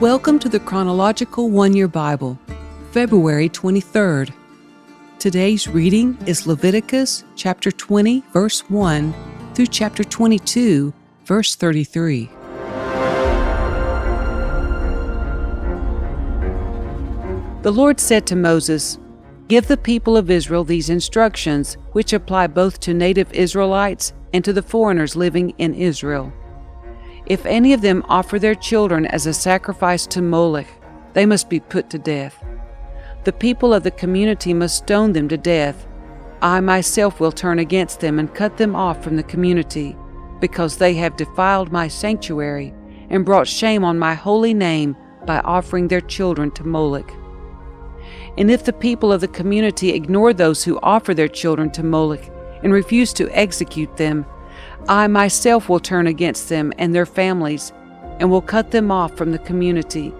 Welcome to the Chronological One-Year Bible, February 23rd. Today's reading is Leviticus chapter 20, verse 1 through chapter 22, verse 33. The Lord said to Moses, "Give the people of Israel these instructions, which apply both to native Israelites and to the foreigners living in Israel. If any of them offer their children as a sacrifice to Moloch, they must be put to death. The people of the community must stone them to death. I myself will turn against them and cut them off from the community, because they have defiled my sanctuary and brought shame on my holy name by offering their children to Moloch. And if the people of the community ignore those who offer their children to Moloch and refuse to execute them, I myself will turn against them and their families and will cut them off from the community.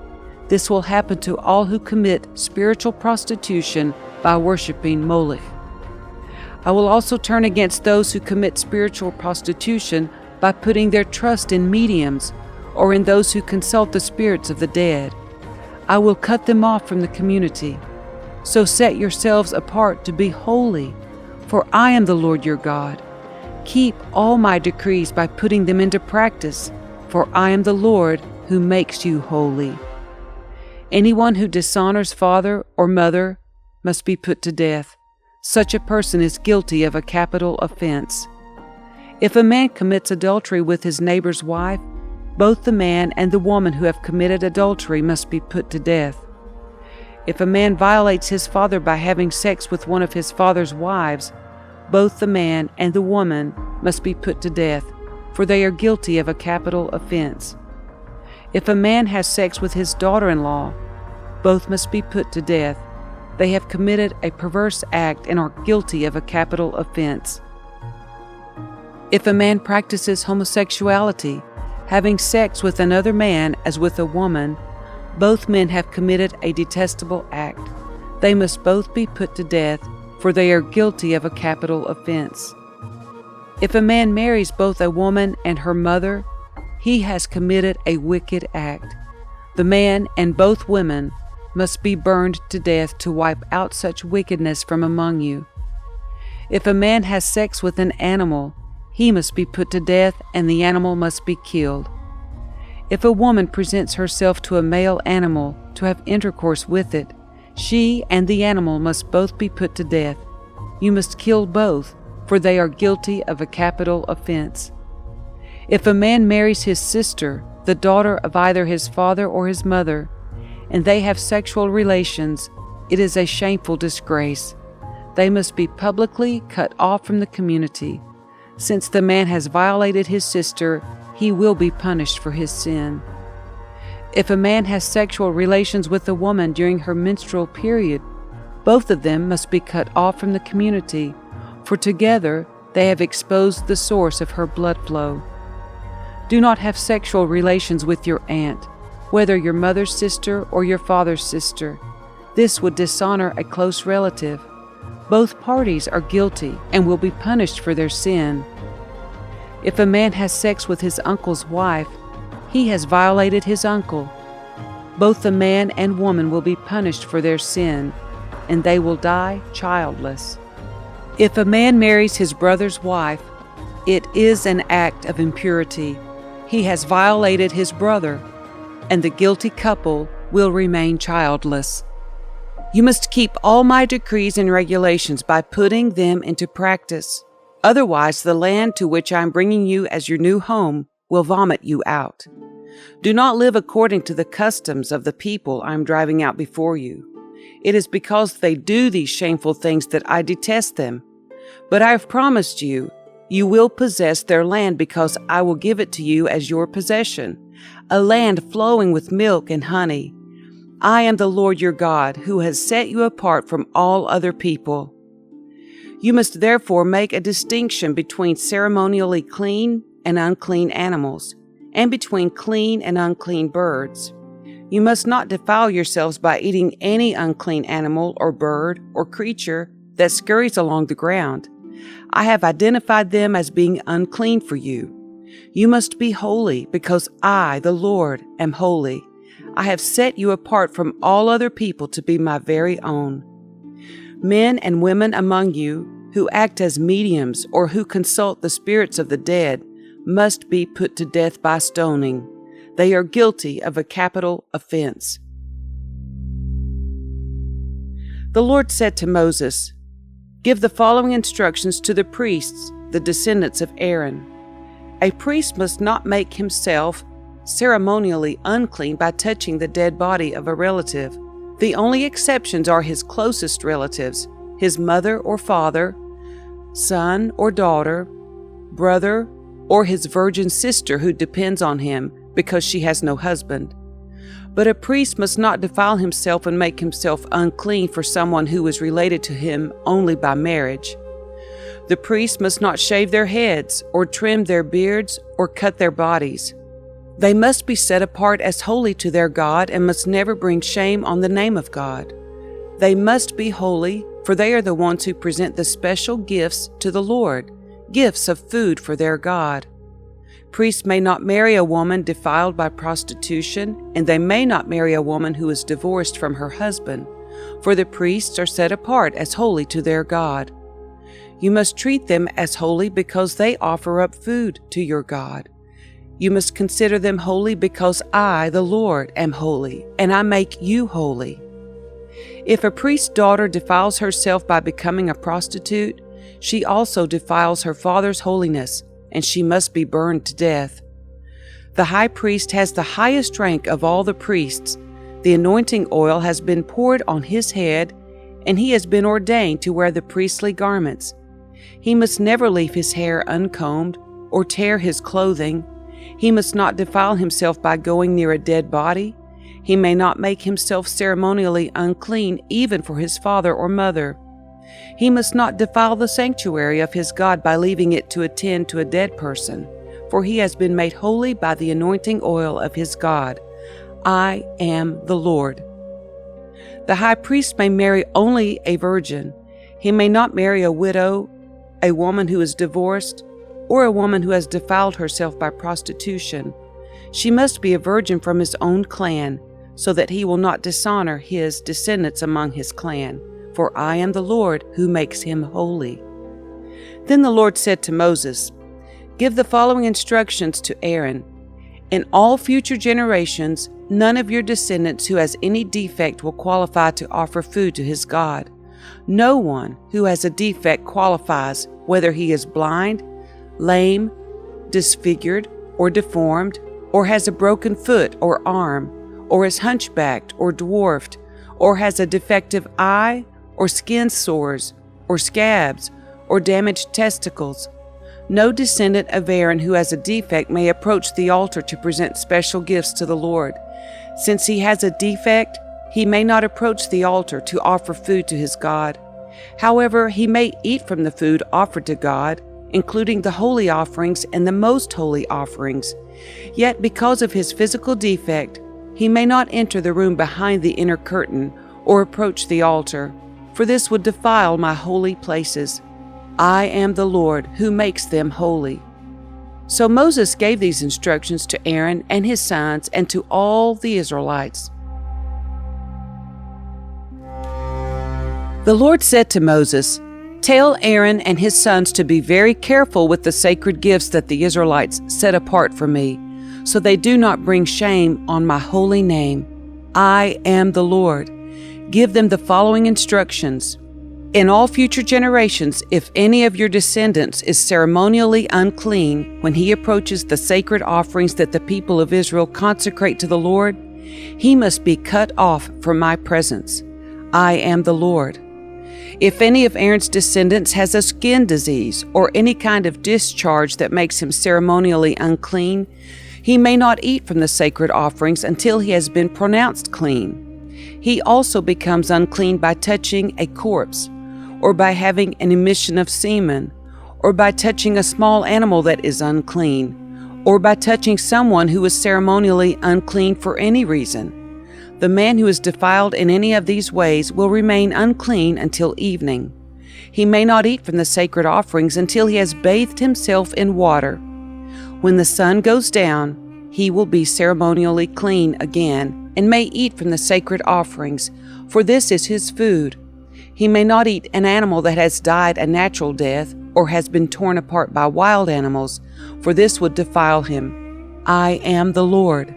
This will happen to all who commit spiritual prostitution by worshiping Moloch. I will also turn against those who commit spiritual prostitution by putting their trust in mediums or in those who consult the spirits of the dead. I will cut them off from the community. So set yourselves apart to be holy, for I am the Lord your God. Keep all my decrees by putting them into practice, for I am the Lord who makes you holy. Anyone who dishonors father or mother must be put to death. Such a person is guilty of a capital offense. If a man commits adultery with his neighbor's wife, both the man and the woman who have committed adultery must be put to death. If a man violates his father by having sex with one of his father's wives, both the man and the woman must be put to death, for they are guilty of a capital offense. If a man has sex with his daughter-in-law, both must be put to death. They have committed a perverse act and are guilty of a capital offense. If a man practices homosexuality, having sex with another man as with a woman, both men have committed a detestable act. They must both be put to death, for they are guilty of a capital offense. If a man marries both a woman and her mother, he has committed a wicked act. The man and both women must be burned to death to wipe out such wickedness from among you. If a man has sex with an animal, he must be put to death and the animal must be killed. If a woman presents herself to a male animal to have intercourse with it, she and the animal must both be put to death. You must kill both, for they are guilty of a capital offense. If a man marries his sister, the daughter of either his father or his mother, and they have sexual relations, it is a shameful disgrace. They must be publicly cut off from the community. Since the man has violated his sister, he will be punished for his sin. If a man has sexual relations with a woman during her menstrual period, both of them must be cut off from the community, for together they have exposed the source of her blood flow. Do not have sexual relations with your aunt, whether your mother's sister or your father's sister. This would dishonor a close relative. Both parties are guilty and will be punished for their sin. If a man has sex with his uncle's wife, he has violated his uncle. Both the man and woman will be punished for their sin, and they will die childless. If a man marries his brother's wife, it is an act of impurity. He has violated his brother, and the guilty couple will remain childless. You must keep all my decrees and regulations by putting them into practice. Otherwise, the land to which I am bringing you as your new home will vomit you out. Do not live according to the customs of the people I am driving out before you. It is because they do these shameful things that I detest them. But I have promised you, you will possess their land because I will give it to you as your possession, a land flowing with milk and honey. I am the Lord your God, who has set you apart from all other people. You must therefore make a distinction between ceremonially clean and unclean animals, and between clean and unclean birds. You must not defile yourselves by eating any unclean animal or bird or creature that scurries along the ground. I have identified them as being unclean for you. You must be holy because I, the Lord, am holy. I have set you apart from all other people to be my very own. Men and women among you who act as mediums or who consult the spirits of the dead must be put to death by stoning. They are guilty of a capital offense. The Lord said to Moses, "Give the following instructions to the priests, the descendants of Aaron. A priest must not make himself ceremonially unclean by touching the dead body of a relative. The only exceptions are his closest relatives, his mother or father, son or daughter, brother, or his virgin sister who depends on him because she has no husband. But a priest must not defile himself and make himself unclean for someone who is related to him only by marriage. The priest must not shave their heads or trim their beards or cut their bodies. They must be set apart as holy to their God and must never bring shame on the name of God. They must be holy, for they are the ones who present the special gifts to the Lord, gifts of food for their God. Priests may not marry a woman defiled by prostitution, and they may not marry a woman who is divorced from her husband, for the priests are set apart as holy to their God. You must treat them as holy because they offer up food to your God. You must consider them holy because I, the Lord, am holy, and I make you holy. If a priest's daughter defiles herself by becoming a prostitute, she also defiles her father's holiness, and she must be burned to death. The high priest has the highest rank of all the priests. The anointing oil has been poured on his head, and he has been ordained to wear the priestly garments. He must never leave his hair uncombed or tear his clothing. He must not defile himself by going near a dead body. He may not make himself ceremonially unclean even for his father or mother. He must not defile the sanctuary of his God by leaving it to attend to a dead person, for he has been made holy by the anointing oil of his God. I am the Lord. The high priest may marry only a virgin. He may not marry a widow, a woman who is divorced, or a woman who has defiled herself by prostitution. She must be a virgin from his own clan, so that he will not dishonor his descendants among his clan. For I am the Lord who makes him holy." Then the Lord said to Moses, "Give the following instructions to Aaron. In all future generations, none of your descendants who has any defect will qualify to offer food to his God. No one who has a defect qualifies, whether he is blind, lame, disfigured, or deformed, or has a broken foot or arm, or is hunchbacked or dwarfed, or has a defective eye, or skin sores, or scabs, or damaged testicles. No descendant of Aaron who has a defect may approach the altar to present special gifts to the Lord. Since he has a defect, he may not approach the altar to offer food to his God. However, he may eat from the food offered to God, including the holy offerings and the most holy offerings. Yet because of his physical defect, he may not enter the room behind the inner curtain or approach the altar, for this would defile my holy places. I am the Lord who makes them holy." So Moses gave these instructions to Aaron and his sons and to all the Israelites. The Lord said to Moses, "Tell Aaron and his sons to be very careful with the sacred gifts that the Israelites set apart for me, so they do not bring shame on my holy name. I am the Lord. Give them the following instructions. In all future generations, if any of your descendants is ceremonially unclean when he approaches the sacred offerings that the people of Israel consecrate to the Lord, he must be cut off from my presence. I am the Lord. If any of Aaron's descendants has a skin disease or any kind of discharge that makes him ceremonially unclean, he may not eat from the sacred offerings until he has been pronounced clean. He also becomes unclean by touching a corpse, or by having an emission of semen, or by touching a small animal that is unclean, or by touching someone who is ceremonially unclean for any reason. The man who is defiled in any of these ways will remain unclean until evening. He may not eat from the sacred offerings until he has bathed himself in water. When the sun goes down, he will be ceremonially clean again, and may eat from the sacred offerings, for this is his food. He may not eat an animal that has died a natural death, or has been torn apart by wild animals, for this would defile him. I am the Lord.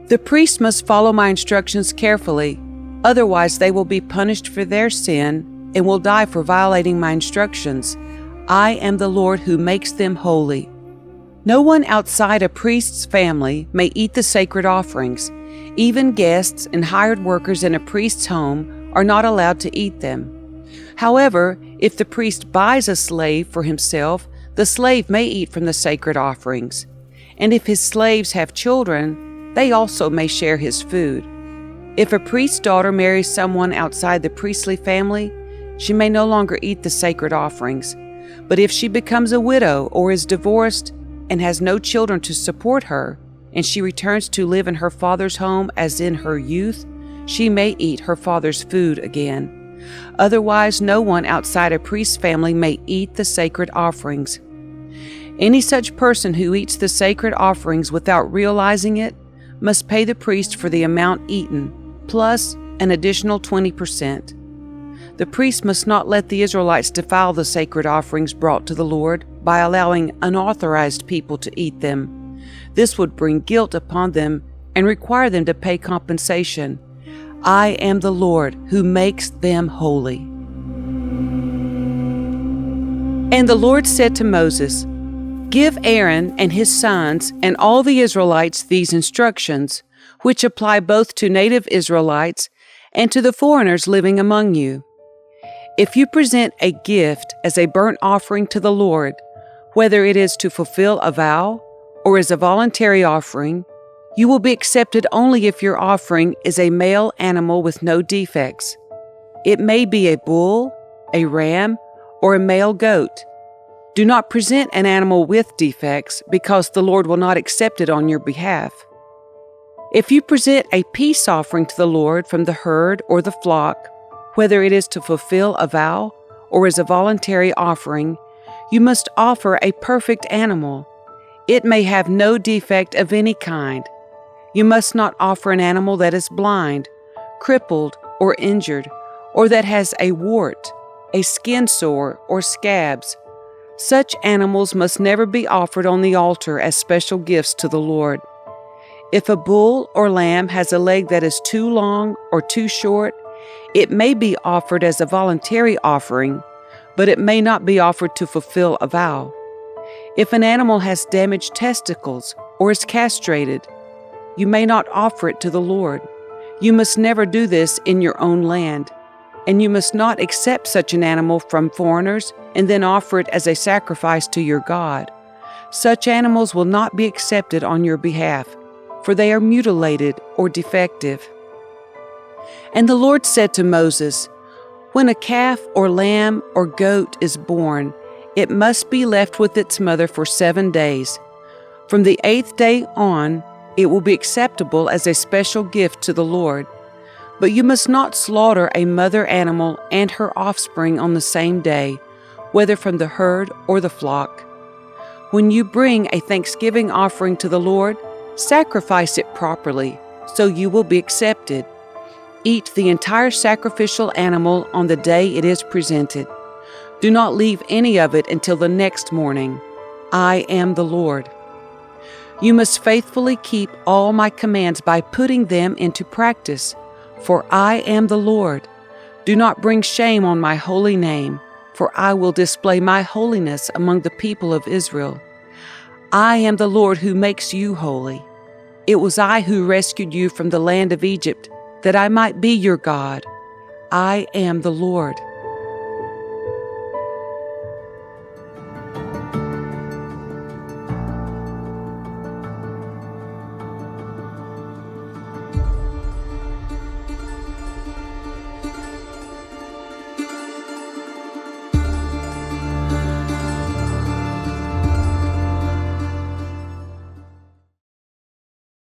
The priest must follow my instructions carefully, otherwise they will be punished for their sin and will die for violating my instructions. I am the Lord who makes them holy. No one outside a priest's family may eat the sacred offerings. Even guests and hired workers in a priest's home are not allowed to eat them. However, if the priest buys a slave for himself, the slave may eat from the sacred offerings. And if his slaves have children, they also may share his food. If a priest's daughter marries someone outside the priestly family, she may no longer eat the sacred offerings. But if she becomes a widow or is divorced and has no children to support her, and she returns to live in her father's home as in her youth, she may eat her father's food again. Otherwise, no one outside a priest's family may eat the sacred offerings. Any such person who eats the sacred offerings without realizing it must pay the priest for the amount eaten, plus an additional 20%. The priest must not let the Israelites defile the sacred offerings brought to the Lord by allowing unauthorized people to eat them. This would bring guilt upon them and require them to pay compensation. I am the Lord who makes them holy. And the Lord said to Moses, Give Aaron and his sons and all the Israelites these instructions, which apply both to native Israelites and to the foreigners living among you. If you present a gift as a burnt offering to the Lord, whether it is to fulfill a vow or as a voluntary offering, you will be accepted only if your offering is a male animal with no defects. It may be a bull, a ram, or a male goat. Do not present an animal with defects, because the Lord will not accept it on your behalf. If you present a peace offering to the Lord from the herd or the flock, whether it is to fulfill a vow or as a voluntary offering, you must offer a perfect animal. It may have no defect of any kind. You must not offer an animal that is blind, crippled, or injured, or that has a wart, a skin sore, or scabs. Such animals must never be offered on the altar as special gifts to the Lord. If a bull or lamb has a leg that is too long or too short, it may be offered as a voluntary offering, but it may not be offered to fulfill a vow. If an animal has damaged testicles or is castrated, you may not offer it to the Lord. You must never do this in your own land, and you must not accept such an animal from foreigners and then offer it as a sacrifice to your God. Such animals will not be accepted on your behalf, for they are mutilated or defective. And the Lord said to Moses, When a calf or lamb or goat is born, it must be left with its mother for 7 days. From the 8th day on, it will be acceptable as a special gift to the Lord. But you must not slaughter a mother animal and her offspring on the same day, whether from the herd or the flock. When you bring a thanksgiving offering to the Lord, sacrifice it properly, so you will be accepted. Eat the entire sacrificial animal on the day it is presented. Do not leave any of it until the next morning. I am the Lord. You must faithfully keep all my commands by putting them into practice, for I am the Lord. Do not bring shame on my holy name, for I will display my holiness among the people of Israel. I am the Lord who makes you holy. It was I who rescued you from the land of Egypt, that I might be your God. I am the Lord.